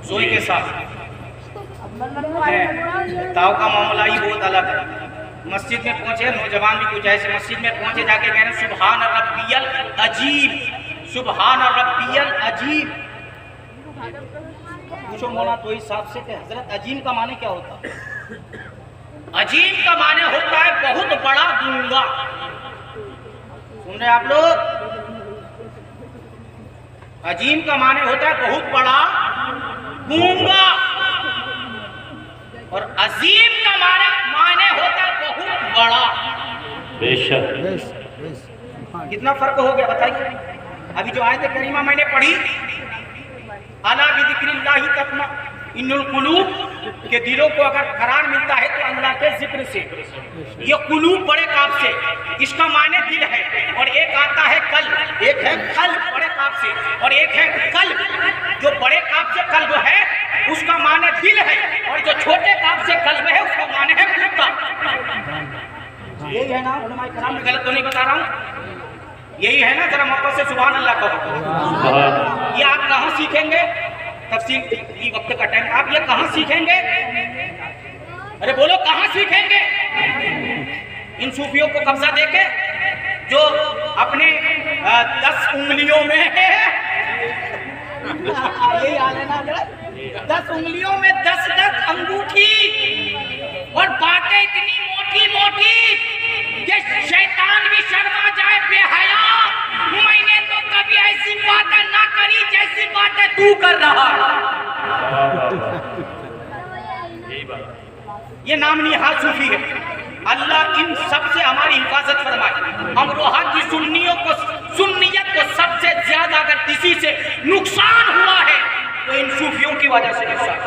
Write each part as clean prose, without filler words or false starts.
सोई के साथ ताव का मामला ही बहुत अलग है। मस्जिद में पहुंचे नौजवान भी कुछ ऐसे मस्जिद में पहुंचे जाके कह रहे सुभान रब्बियल अजीब, सुभान रब्बियल अजीब। पूछो मौला तो हिसाब से हजरत अजीम का माने क्या होता है? अजीम का माने होता है बहुत बड़ा गूंगा। सुन रहे आप लोग? अजीम का माने होता है बहुत बड़ा गूंगा और अजीम का माने होता है बहुत बड़ा। बेशक कितना फर्क हो गया बताइए। अभी जो आयत करीमा मैंने पढ़ी, अला बिज़िक्रिल्लाहि तत्मइन्नुल कुलूब, के दिलों को अगर करार मिलता है तो अल्लाह के जिक्र से। ये कुलूब बड़े काफ से, इसका माने दिल है, और एक आता है कल्ब, एक है कल्ब बड़े काफ से, और एक है कल्ब। जो बड़े काफ से कल्ब है उसका माने दिल है, और जो छोटे काफ से कल्ब है उसका माने है कुत्ता। यही है ना उलमाए कराम, मैं गलत तो नहीं बता रहा हूँ? यही है ना? जरा मोहब्बत से सुभान अल्लाह कहो। ये आप कहाँ सीखेंगे? तफसील की वक्त का टाइम, आप ये कहाँ सीखेंगे? अरे बोलो कहाँ सीखेंगे? इन सूफियों को कब्जा देके जो अपने 10 उंगलियों में यही हाल है ना, 10 उंगलियों में 10-10 अंगूठी और बातें इतनी मोटी मोटी कि शैतान भी शर्मा जाए बेहया। मैंने तो कभी ऐसी बातें ना करी जैसी बातें तू कर रहा है। ये नाम निहाल सूफी है। अल्लाह इन सब से हमारी हिफाजत फरमाए। अमरोहा की सुन्नियत को सबसे ज्यादा अगर किसी से नुकसान हुआ है तो इन सूफियों की वजह से नुकसान।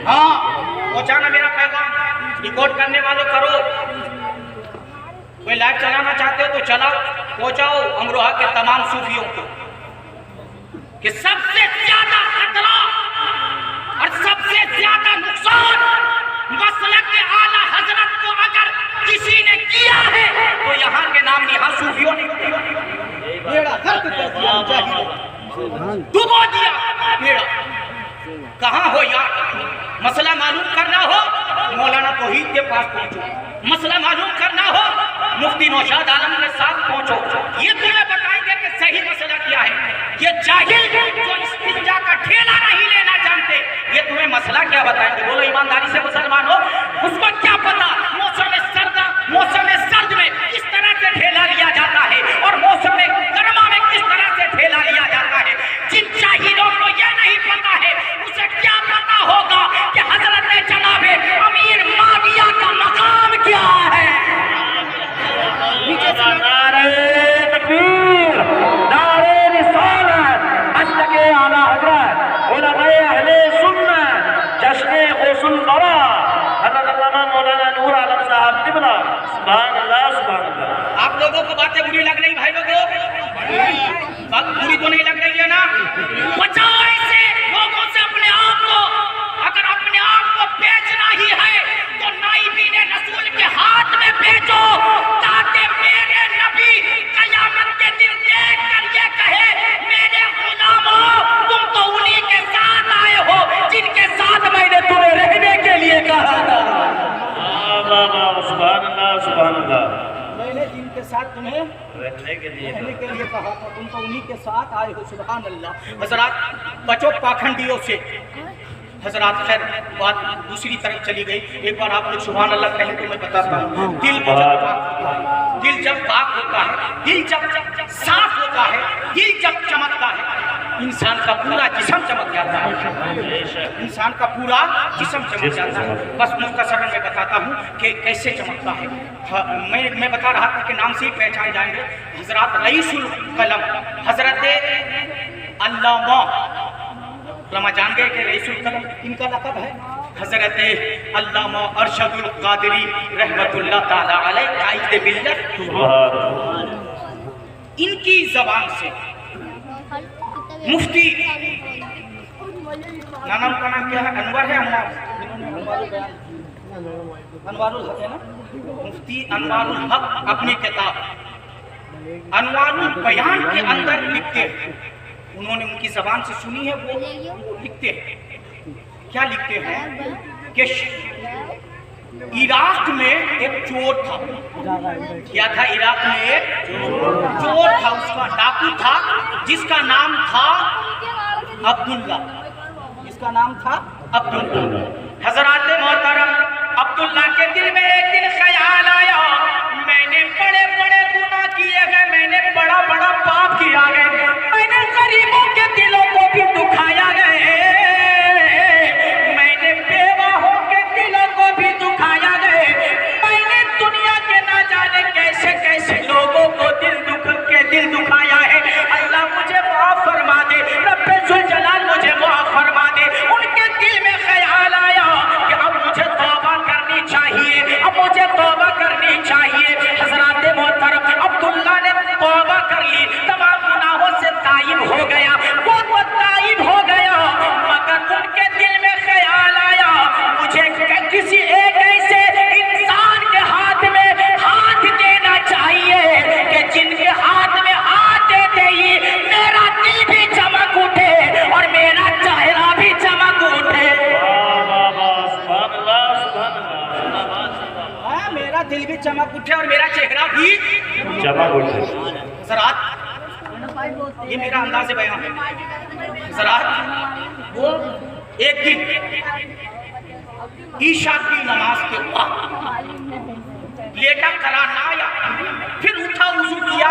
हाँ पहुंचाना मेरा पैगाम, रिकॉर्ड करने वालों करो, कोई लाइव चलाना चाहते हो तो चलाओ, पहुंचाओ अमरोहा के तमाम सूफियों को कि सबसे ज्यादा खतरा और सबसे ज्यादा नुकसान मसलक के आला हजरत को अगर किसी ने किया है तो यहाँ के नाम निहाल सूफियों ने बेड़ा गर्क कर दिया, डुबो दिया बेड़ा। कहाँ हो यार? मसला मालूम करना हो मौलाना तौहीद के पास पहुंचो, मसला मालूम करना हो मुफ्ती नौशाद आलम के साथ पहुंचो, ये तुम्हें बताएंगे कि सही मसला क्या है। ये जाहिल जो इस्तिंजा का ठेला नहीं लेना जानते, ये तुम्हें मसला क्या बताएंगे? बोलो ईमानदारी से मुसलमान हो, उसको क्या पता मौसम सर्द में किस तरह से ठेला लिया जाता है और मौसम गर्मा में किस तरह से ठेला लिया जाता है। जिन जाहिलों को यह नहीं पता है उसे क्या पता होगा कि हजरत जनाबे अमीर माविया का मकाम क्या है। आप लोगों को बातें बुरी लग रही, भाई लोगों बात बुरी तो नहीं लग रही है ना? बचाओ ऐसे लोगों से अपने आप को। अगर अपने आप को बेचना ही है तो नाइबीन रसूल के हाथ में बेचो, ताकि मेरे नबी कयामत के दिन देख कर ये कहे मेरे गुलामों तुम तो उन्हीं के साथ आए हो जिनके साथ मैंने तुम्हें रहने के लिए कहा था। सुभान अल्लाह सुभान अल्लाह। मैंने जिनके साथ तुम्हें रहने के लिए कहा था तुम तो उन्हीं के साथ आए हो। सुभान अल्लाह। हजरात बचो पाखंडियों से। हजरात खैर बात दूसरी तरफ चली गई। एक बार आप लोग सुभान अल्लाह कहें तो मैं बताता हूँ। दिल जब पाक होता है, दिल जब साफ होता है, दिल जब चमकता है, इंसान का पूरा जिस्म चमक जाता है। इंसान का पूरा जिस्म चमक जाता है। बस मुख्तसरन मैं बताता हूँ कि कैसे चमकता है। मैं बता रहा था कि नाम से ही पहचान जाएंगे। हजरत रईसुल कलम हजरत अल्लामा जान गए कि रईसुल कलम इनका लक़ब है। हजरत अल्लामा अरशदुल कादरी रहमतुल्लाह ताला अलैह कायद मिल्लत, इनकी जबान से मुफ्ती नाम का नाम क्या है? अनवर है, अनवारुल हक है ना? मुफ्ती अनवारुल हक अपनी किताब अनवारुल बयान के अंदर लिखते हैं। उन्होंने उनकी जबान से सुनी है, वो लिखते हैं। क्या लिखते हैं कि इराक में एक चोर था। क्या था? इराक में एक चोर था, उसका डाकू था, जिसका नाम था अब्दुल्ला। जिसका नाम था अब्दुल्ला। हजरात मोहतरम, अब्दुल्ला के दिल में एक दिन ख्याल आया, मैंने बड़े बड़े गुनाह किए गए, मैंने बड़ा बड़ा पाप किया गया, मैंने गरीबों के दिलों को भी दुखाया गया, मैंने बेवाहों के दिलों को भी दुखाया गया, मैंने दुनिया के ना जाने कैसे कैसे लोगों को दिल दुखाया है। अल्लाह मुझे माफ फरमा दे, रब्बे जुल जलाल मुझे माफ फरमा दे। उनके दिल में ख्याल आया कि अब मुझे तौबा करनी चाहिए, अब मुझे तौबा करनी चाहिए। हज़रात मोहतरम, अब्दुल्ला ने तौबा कर ली, तमाम गुनाहों से ताइब हो गया, वो ताइब हो गया, मगर उनके दिल में ख्याल आया मुझे किसी एक ऐसे इंसान के हाथ में हाथ देना चाहिए कि जिनके हाथ में हाथ देते ही मेरा दिल भी चमक उठे और मेरा चेहरा भी चमक उठे। मेरा दिल भी चमक उठे और मेरा चेहरा भी चमक उठे। ज़रात, ये मेरा अंदाज़ बयान है। ज़रात, वो एक दिन ईशा की नमाज के वक्त लेटा खड़ा ना आया, फिर उठा, वुज़ू किया,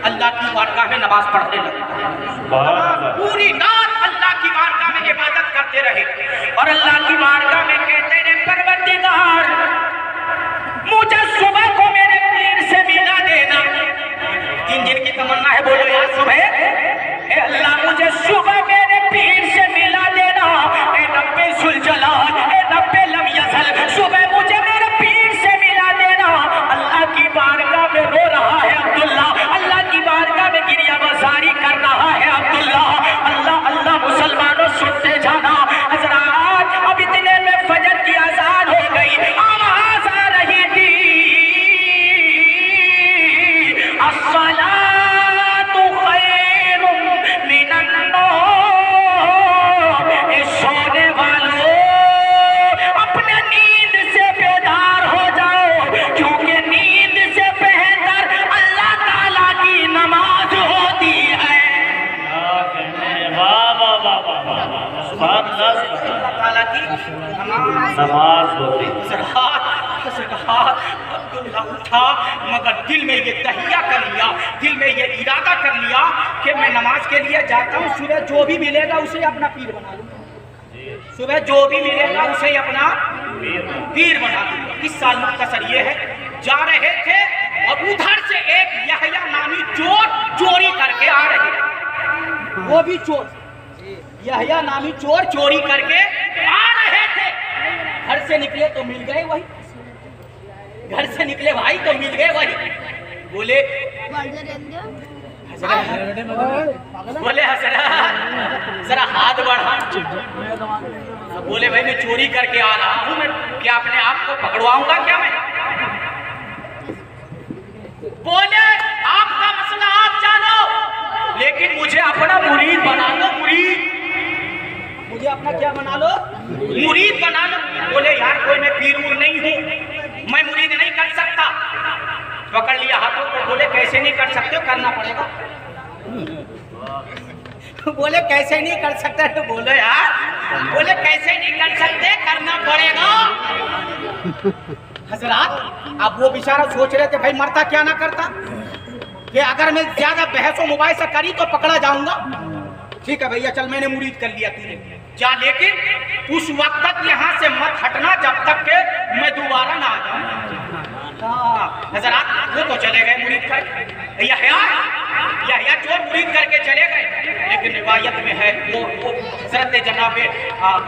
अल्लाह की बारगाह में नमाज पढ़ने लगा। पूरी रात अल्लाह की बारगाह में इबादत करते रहे और अल्लाह की बारगाह में कहते रहे, परवरदिगार मुझे सुबह को मेरे पीर से मिला देना। जिनकी तमन्ना है बोलो यार सुबह, अल्लाह मुझे सुबह मेरे पीर से मिला देना। ए रब्बे जुल जलाल, ए रब्बे लम यज़ल, सुबह मुझे मेरे पीर से मिला देना। अल्लाह की बारगाह में रो रहा है अब्दुल्ला, अल्लाह की बारगाह में गिरिया बाजारी कर रहा है अब्दुल्ला। अल्लाह अल्लाह मुसलमानों सुनते जाना। हज़रात, अब इतने में फजर की अज़ान हो गई, आवाज़ आ रही थी, अस्सलातु खैरुम मिनन नौम। सोने वालों, अपने नींद से बेदार हो जाओ, क्योंकि नींद से बेहतर अल्लाह ताला की नमाज होती है। अल्लाह ताला की नमाज होती है। अब्दुल्ला उठा, मगर दिल में ये तहिया कर लिया, दिल में ये इरादा कर लिया कि मैं नमाज के लिए जाता हूँ, सुबह जो भी मिलेगा उसे अपना पीर बना लूँगा, सुबह जो भी मिलेगा उसे अपना पीर बना लूँगा। इस साल मुख्तसर ये है, जा रहे थे और उधर से एक यहया नामी चोर चोरी करके आ रहे थे। वो भी चोर, यहया नामी चोर चोरी करके आ रहे थे। घर से निकले तो मिल गए वही, घर से निकले भाई तो मिल गए वही। बोले हजरत जरा हाथ बढ़ा। बोले भाई मैं चोरी करके आ रहा हूँ, मैं क्या अपने आप को पकड़वाऊंगा क्या मैं? बोले आपका मसला आप जानो, लेकिन मुझे अपना मुरीद बना लो, मुरीद, मुझे अपना क्या बना लो? मुरीद बना लो। बोले यार कोई मैं पीर नहीं हूँ, मैं मुरीद नहीं कर सकता। पकड़ लिया हाथों को, बोले कैसे नहीं कर सकते, करना पड़ेगा। बोले कैसे नहीं कर सकते, तो बोले यार, बोले कैसे नहीं कर सकते, करना पड़ेगा। हजरात, अब वो बेचारा सोच रहे थे भाई मरता क्या ना करता, कि अगर मैं ज्यादा बहस व मुबाहिसा करी तो पकड़ा जाऊंगा। ठीक है भैया चल, मैंने मुरीद कर लिया, तूने जा, लेकिन उस वक्त तक यहाँ से मत हटना जब तक के मैं दोबारा ना आ जाऊँ। हजरात, वो तो चले गए मुरीद कर, यहया चोर मुरीद करके चले गए। लेकिन रिवायत में है वो हजरत जनाब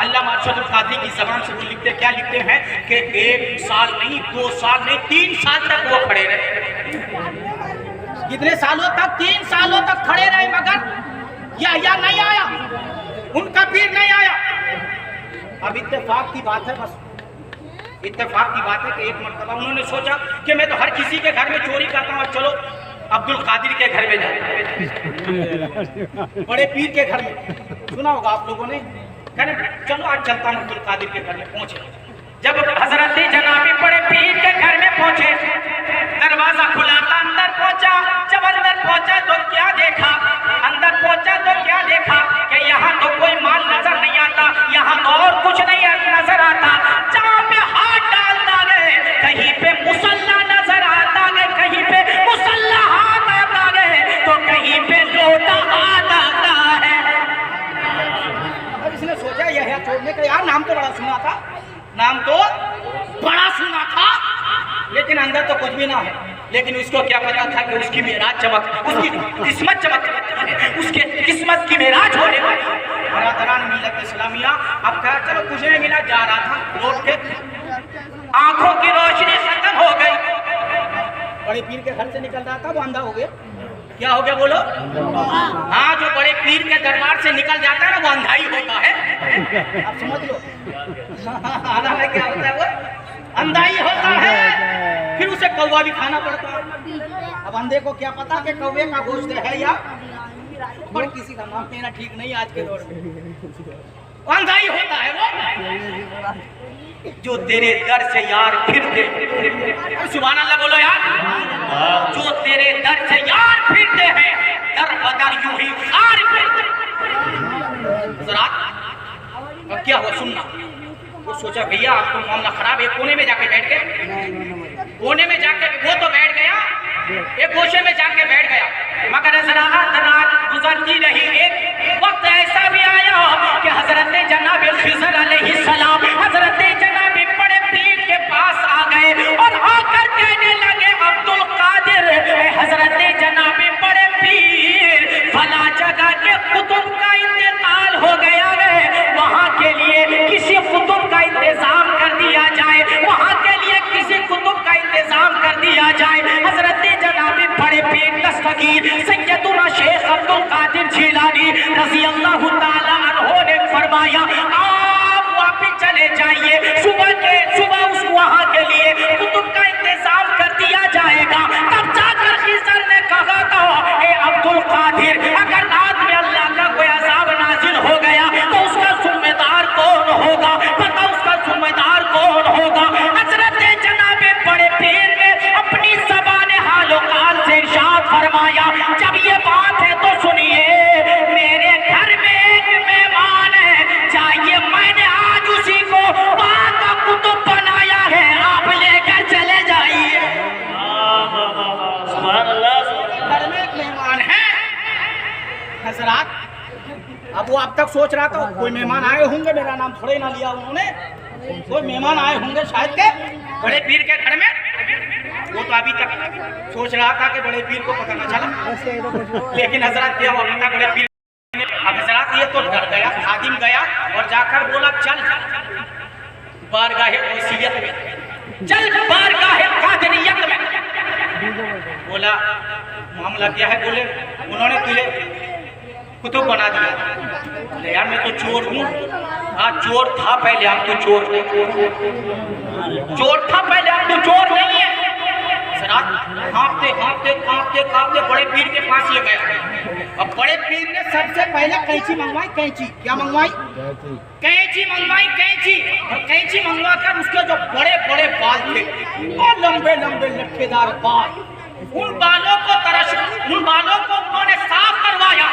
अल्लामा अरशदुल कादरी की ज़बान से वो लिखते, क्या लिखते हैं कि 1 साल नहीं, 2 साल नहीं, 3 साल तक वो खड़े रहे। कितने सालों तक? 3 सालों तक खड़े रहे, मगर यहया नहीं आया, उनका पीर नहीं आया। अब इत्तेफाक की बात है, बस इत्तेफाक की बात है कि एक मरतबा उन्होंने सोचा कि मैं तो हर किसी के घर में चोरी करता हूँ, चलो अब्दुल कादिर के घर में जाता है, बड़े पीर के घर में। सुना होगा आप लोगों ने। कहने चलो आज चलता हूँ अब्दुल कादिर के घर में। पहुंचे, जब हजरत जनाब बड़े पीर के घर में पहुंचे, दरवाजा खुला था, अंदर पहुंचा। जब अंदर पहुंचा तो क्या देखा, अंदर पहुंचा तो क्या देखा कि यहाँ तो कोई माल नजर नहीं आता, यहाँ तो और कुछ नहीं नजर आता। जहाँ पे हाथ डालता गए कहीं पे मुसल्ला नजर आता गए, कहीं पे मुसल्ला हाथ आता गए तो कहीं पे लोटा हाथ आता है। अब इसने सोचा यह छोड़ने का, यार नाम तो बड़ा सुना था, नाम तो बड़ा सुना था, लेकिन अंदर तो कुछ भी ना है। लेकिन उसको क्या पता था कि उसकी मेराज चमक, उसकी किस्मत चमक, उसके किस्मत की मेराज होने वाली। बरादरान मिल्लत इस्लामिया, अब कहा चलो कुछ नहीं मिला, जा रहा था लौट के, आंखों की रोशनी खत्म हो गई। बड़े पीर के घर से निकल रहा था, वो अंधा हो गया। क्या हो गया बोलो? हाँ, जो बड़े पीर के दरबार से निकल जाता है ना, वो अंधा ही होता है। आप समझ लो, हालांकि क्या होता है, वो अंधा ही होता है। फिर उसे कौवा भी खाना पड़ता है। अब अंधे को क्या पता कि कौवे का गोश्त है या, पर किसी का नाम लेना ठीक नहीं आज के दौर में, अंधा ही होता है वो। जो तेरे दर से यार फिरते, सुभान अल्लाह बोलो यार, जो तेरे दर से यार फिरते हैं, दर बदर यूं ही खार फिरते। अब क्या हुआ सुनना। वो सोचा भैया अब तो मामला खराब है, कोने में जाके बैठ गए, कोने में जाके वो तो बैठ गया, एक गोशे में जाके बैठ गया। मगर रात गुजरती रही, एक वक्त ऐसा भी आया कि हजरत जनाब खिज़र अलैहिस्सलाम हजरत जनाब बड़े पीर के पास आ गए और आकर कहने लगे अब्दुल कादिर, हजरत जनाब बड़े पीर फला जगह के कुतुब का इंतकाल हो गया है, वहाँ के लिए किसी कुतुब का इंतजाम कर दिया जाए, वहाँ के लिए किसी कुतुब का इंतजाम कर दिया जाए। हजरत जनाब बड़े पीर दस्तगीर सैयदुना शेख अब्दुल कादिर जिलानी रज़ी अल्लाह ताला अन्हु ने फरमाया आप वापस चले जाइए, सुबह उस वहाँ के लिए कुतुब का इंतजाम कर दिया जाएगा। तब जाकर खिज़र ने कहा था ए अब्दुल कादिर, अगर रात में अल्लाह का कोई अज़ाब नाजिल हो गया तो उसका जिम्मेदार कौन होगा, पता उसका जिम्मेदार कौन होगा। हजरत जनाब बड़े पीर ने अपनी ज़बान हालो काल से इरशाद फरमाया, जब ये बात है तो सुनिए, मेरे घर में एक मेहमान है, चाहिए मैंने आज उसी को वहाँ का कुतुब बनाया है, आप लेकर चले जाइए। सुभान अल्लाह, घर में एक मेहमान है। हजरात, अब वो अब तक सोच रहा था कोई मेहमान आए होंगे, मेरा नाम थोड़े ना लिया उन्होंने, कोई मेहमान आए होंगे शायद के बड़े पीर के घर में। वो तो अभी तक सोच रहा था कि बड़े पीर को पता न चला, लेकिन हजरत क्या हुआ पता, बड़े पीर अब हजरत ये तो डर गया, खादिम गया और जाकर बोला चल बारगाहे वसीयत में, चल बारगाहे कादिरियत में। बोला मामला क्या है? बोले उन्होंने तुझे कुतुब बना दिया। बोले यार मैं तो चोर हूँ। हाँ चोर था पहले, अब तो चोर था पहले, अब तो चोर नहीं है। कांपते बड़े पीर के पास ले गया। अब बड़े पीर ने सबसे पहले कैंची मंगवाई। कैंची क्या मंगवाई? कैंची मंगवाई, कैंची। और कैंची मंगवा कर उसके जो बड़े बड़े बाल थे और लंबे लंबे लट्ठेदार बाल, उन बालों को उन्होंने साफ करवाया।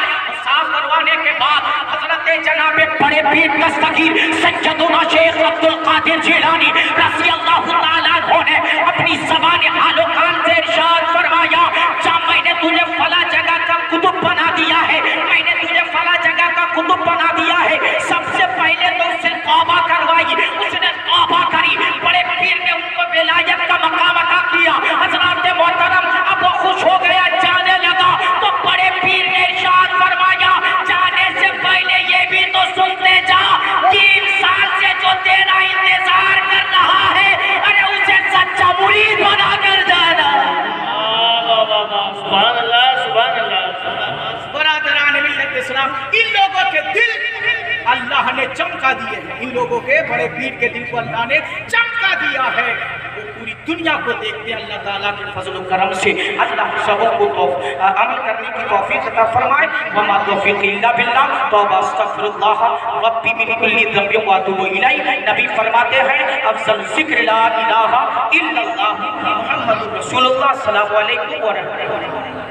साफ करवाने के बाद हजरत जनाब बड़े पीर दस्तगीर सैयदुना शेख अब्दुल कादिर जिलानी रज़ी अल्लाह ताला अन्हु ने अपनी ज़बान हालो कान से इरशाद फरमाया, जब मैंने तुझे फला जगह का कुतुब बना दिया है, मैंने तुझे फला जगह का कुतुब बना दिया है, सबसे पहले तो उससे तौबा करवाई। उसने तौबा करी, बड़े पीर ने उनको विलायत का मकाम अता किया। हजरत मोहतरम अब वो खुश हो गया, जाने लगा। तो बड़े पीर ने इरशाद फरमाया, जाने से पहले ये भी तो सुनते जा, 3 साल से जो तेरा इंतजार कर रहा है, अरे उसे सच्चा मुरीद बना कर जाना। सुभान अल्लाह, सुभान अल्लाह। बरादरान मिल्लत इस्लाम, इन लोगों के दिल अल्लाह ने चमका दिए हैं। इन लोगों के बड़े पीर के दिल को अल्लाह ने चमका दिया है। वो पूरी दुनिया को देखते हैं। अल्लाह ताला के फजल व करम से अल्लाह सबों को अमल करने की तौफीक अता फरमाए। वमा तौफीक इल्ला बिल्लाह, तौबा अस्तगफिरुल्लाह रब्बी मिन कुल्ली ज़ंबिन व अतूबु इलैह। नबी फरमाते हैं अफज़ल ज़िक्र ला इलाहा इल्लल्लाह मुहम्मदुर रसूलुल्लाह सल्लल्लाहु अलैहि व सल्लम।